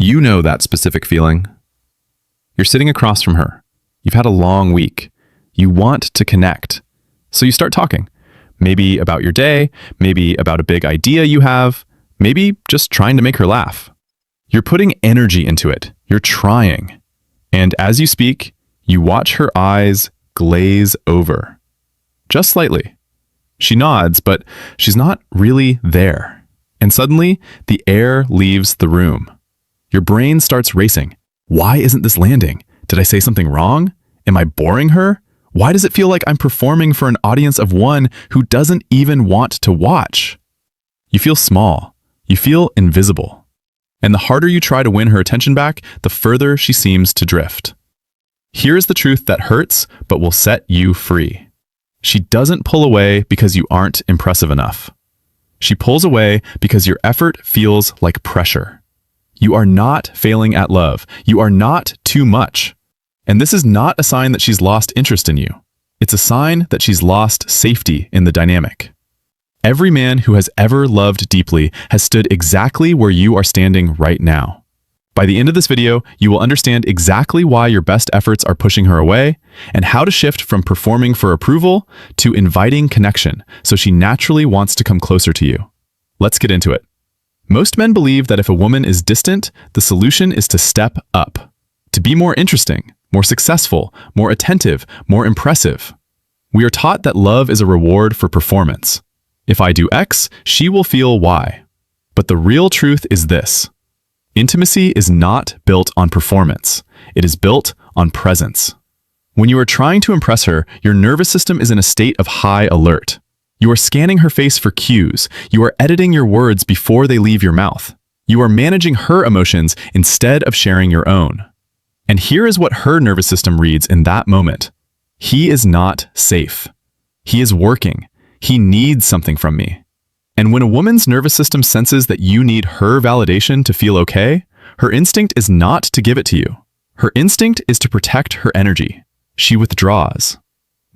You know that specific feeling. You're sitting across from her. You've had a long week. You want to connect. So you start talking. Maybe about your day, maybe about a big idea you have, maybe just trying to make her laugh. You're putting energy into it. You're trying. And as you speak, you watch her eyes glaze over. Just slightly. She nods, but she's not really there. And suddenly, the air leaves the room. Your brain starts racing. Why isn't this landing? Did I say something wrong? Am I boring her? Why does it feel like I'm performing for an audience of one who doesn't even want to watch? You feel small. You feel invisible. And the harder you try to win her attention back, the further she seems to drift. Here's the truth that hurts, but will set you free. She doesn't pull away because you aren't impressive enough. She pulls away because your effort feels like pressure. You are not failing at love. You are not too much. And this is not a sign that she's lost interest in you. It's a sign that she's lost safety in the dynamic. Every man who has ever loved deeply has stood exactly where you are standing right now. By the end of this video, you will understand exactly why your best efforts are pushing her away and how to shift from performing for approval to inviting connection so she naturally wants to come closer to you. Let's get into it. Most men believe that if a woman is distant, the solution is to step up, to be more interesting, more successful, more attentive, more impressive. We are taught that love is a reward for performance. If I do X, she will feel Y. But the real truth is this. Intimacy is not built on performance. It is built on presence. When you are trying to impress her, your nervous system is in a state of high alert. You are scanning her face for cues. You are editing your words before they leave your mouth. You are managing her emotions instead of sharing your own. And here is what her nervous system reads in that moment. He is not safe. He is working. He needs something from me. And when a woman's nervous system senses that you need her validation to feel okay, her instinct is not to give it to you. Her instinct is to protect her energy. She withdraws.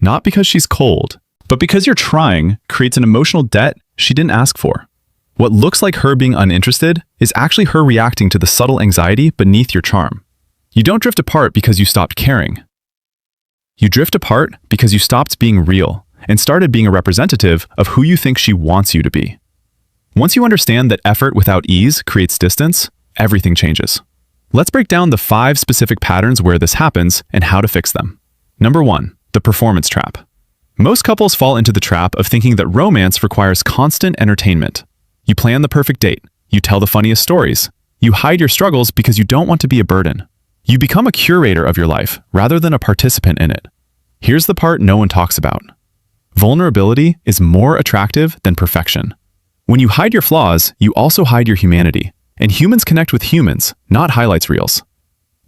Not because she's cold, but because your trying creates an emotional debt she didn't ask for. What looks like her being uninterested is actually her reacting to the subtle anxiety beneath your charm. You don't drift apart because you stopped caring. You drift apart because you stopped being real and started being a representative of who you think she wants you to be. Once you understand that effort without ease creates distance, everything changes. Let's break down the 5 specific patterns where this happens and how to fix them. Number 1, the performance trap. Most couples fall into the trap of thinking that romance requires constant entertainment. You plan the perfect date. You tell the funniest stories. You hide your struggles because you don't want to be a burden. You become a curator of your life rather than a participant in it. Here's the part no one talks about. Vulnerability is more attractive than perfection. When you hide your flaws, you also hide your humanity. And humans connect with humans, not highlights reels.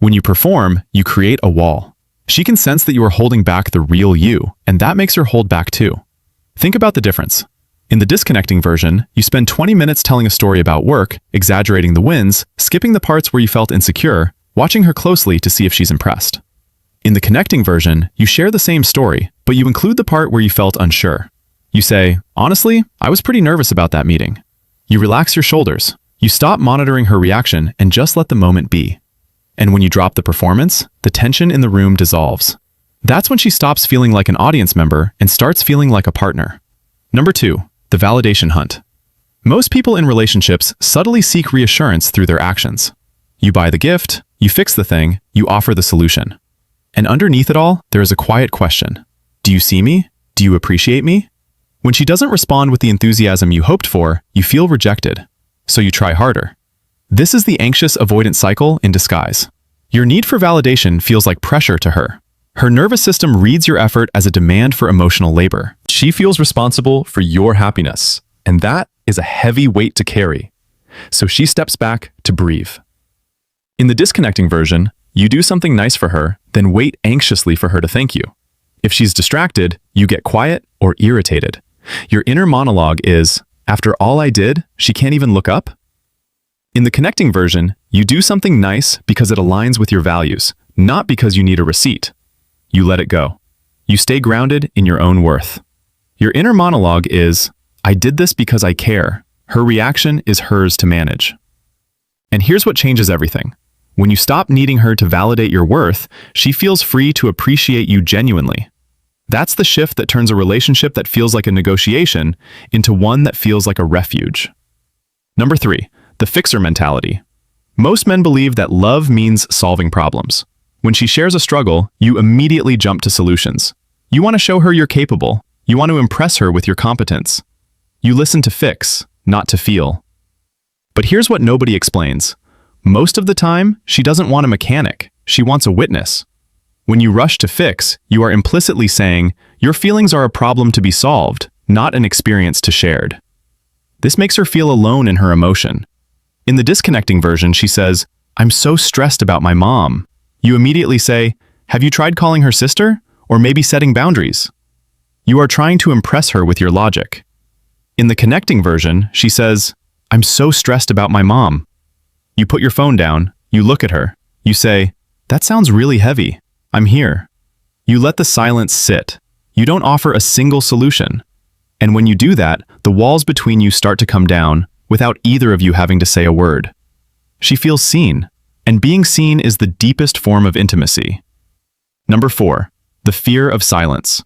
When you perform, you create a wall. She can sense that you are holding back the real you, and that makes her hold back too. Think about the difference. In the disconnecting version, you spend 20 minutes telling a story about work, exaggerating the wins, skipping the parts where you felt insecure, watching her closely to see if she's impressed. In the connecting version, you share the same story, but you include the part where you felt unsure. You say, honestly, I was pretty nervous about that meeting. You relax your shoulders. You stop monitoring her reaction and just let the moment be. And when you drop the performance, the tension in the room dissolves. That's when she stops feeling like an audience member and starts feeling like a partner. Number 2, the validation hunt. Most people in relationships subtly seek reassurance through their actions. You buy the gift, you fix the thing, you offer the solution. And underneath it all, there is a quiet question. Do you see me? Do you appreciate me? When she doesn't respond with the enthusiasm you hoped for, you feel rejected. So you try harder. This is the anxious avoidance cycle in disguise. Your need for validation feels like pressure to her. Her nervous system reads your effort as a demand for emotional labor. She feels responsible for your happiness, and that is a heavy weight to carry. So she steps back to breathe. In the disconnecting version, you do something nice for her, then wait anxiously for her to thank you. If she's distracted, you get quiet or irritated. Your inner monologue is, after all I did, she can't even look up? In the connecting version, you do something nice because it aligns with your values, not because you need a receipt. You let it go. You stay grounded in your own worth. Your inner monologue is, I did this because I care. Her reaction is hers to manage. And here's what changes everything. When you stop needing her to validate your worth, she feels free to appreciate you genuinely. That's the shift that turns a relationship that feels like a negotiation into one that feels like a refuge. Number 3, the fixer mentality. Most men believe that love means solving problems. When she shares a struggle, you immediately jump to solutions. You want to show her you're capable. You want to impress her with your competence. You listen to fix, not to feel. But here's what nobody explains. Most of the time, she doesn't want a mechanic. She wants a witness. When you rush to fix, you are implicitly saying, your feelings are a problem to be solved, not an experience to shared. This makes her feel alone in her emotion. In the disconnecting version, she says, I'm so stressed about my mom. You immediately say, have you tried calling her sister? Or maybe setting boundaries? You are trying to impress her with your logic. In the connecting version, she says, I'm so stressed about my mom. You put your phone down, you look at her, you say, that sounds really heavy. I'm here. You let the silence sit. You don't offer a single solution. And when you do that, the walls between you start to come down without either of you having to say a word. She feels seen, and being seen is the deepest form of intimacy. Number 4, the fear of silence.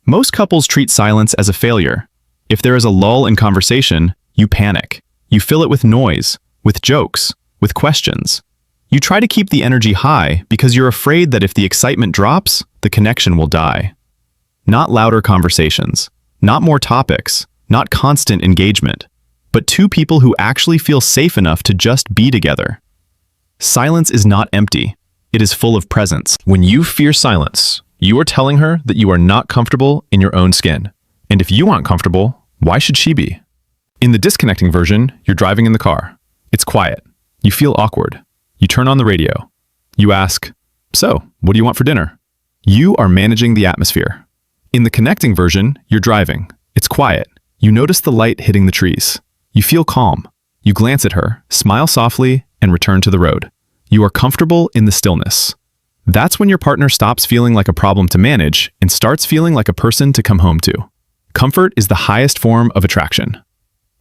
Most couples treat silence as a failure. If there is a lull in conversation, you panic. You fill it with noise, with jokes, with questions. You try to keep the energy high because you're afraid that if the excitement drops, the connection will die. Not louder conversations, not more topics, not constant engagement, but two people who actually feel safe enough to just be together. Silence is not empty. It is full of presence. When you fear silence, you are telling her that you are not comfortable in your own skin. And if you aren't comfortable, why should she be? In the disconnecting version, you're driving in the car. It's quiet. You feel awkward. You turn on the radio. You ask, so, what do you want for dinner? You are managing the atmosphere. In the connecting version, you're driving. It's quiet. You notice the light hitting the trees. You feel calm. You glance at her, smile softly, and return to the road. You are comfortable in the stillness. That's when your partner stops feeling like a problem to manage and starts feeling like a person to come home to. Comfort is the highest form of attraction.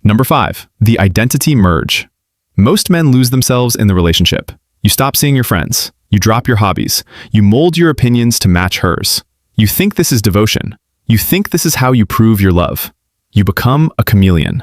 Number 5, the identity merge. Most men lose themselves in the relationship. You stop seeing your friends. You drop your hobbies. You mold your opinions to match hers. You think this is devotion. You think this is how you prove your love. You become a chameleon.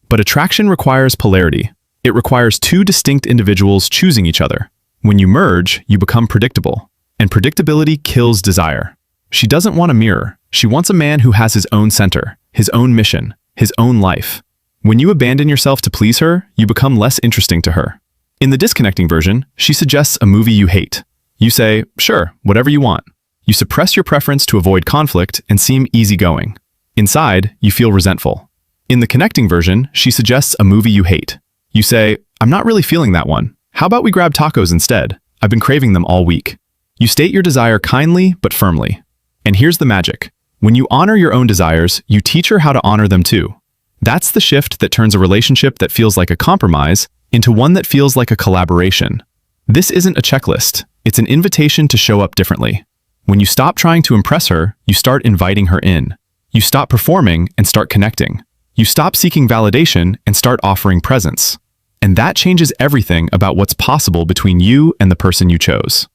But attraction requires polarity. It requires two distinct individuals choosing each other. When you merge, you become predictable. And predictability kills desire. She doesn't want a mirror. She wants a man who has his own center, his own mission, his own life. When you abandon yourself to please her, you become less interesting to her. In the disconnecting version, she suggests a movie you hate. You say, sure, whatever you want. You suppress your preference to avoid conflict and seem easygoing. Inside, you feel resentful. In the connecting version, she suggests a movie you hate. You say, I'm not really feeling that one. How about we grab tacos instead? I've been craving them all week. You state your desire kindly but firmly. And here's the magic. When you honor your own desires, you teach her how to honor them too. That's the shift that turns a relationship that feels like a compromise into one that feels like a collaboration. This isn't a checklist. It's an invitation to show up differently. When you stop trying to impress her, you start inviting her in. You stop performing and start connecting. You stop seeking validation and start offering presence. And that changes everything about what's possible between you and the person you chose.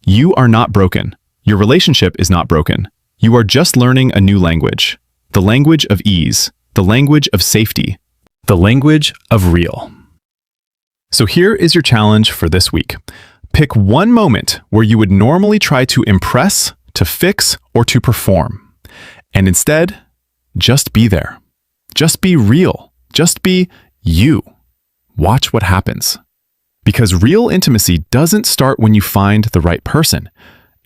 You are not broken. Your relationship is not broken. You are just learning a new language. The language of ease. The language of safety. The language of real. So here is your challenge for this week. Pick one moment where you would normally try to impress, to fix, or to perform. And instead, just be there. Just be real. Just be you. Watch what happens. Because real intimacy doesn't start when you find the right person.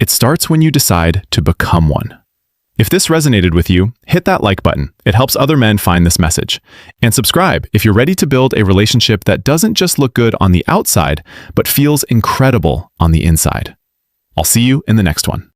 It starts when you decide to become one. If this resonated with you, hit that like button. It helps other men find this message. And subscribe if you're ready to build a relationship that doesn't just look good on the outside, but feels incredible on the inside. I'll see you in the next one.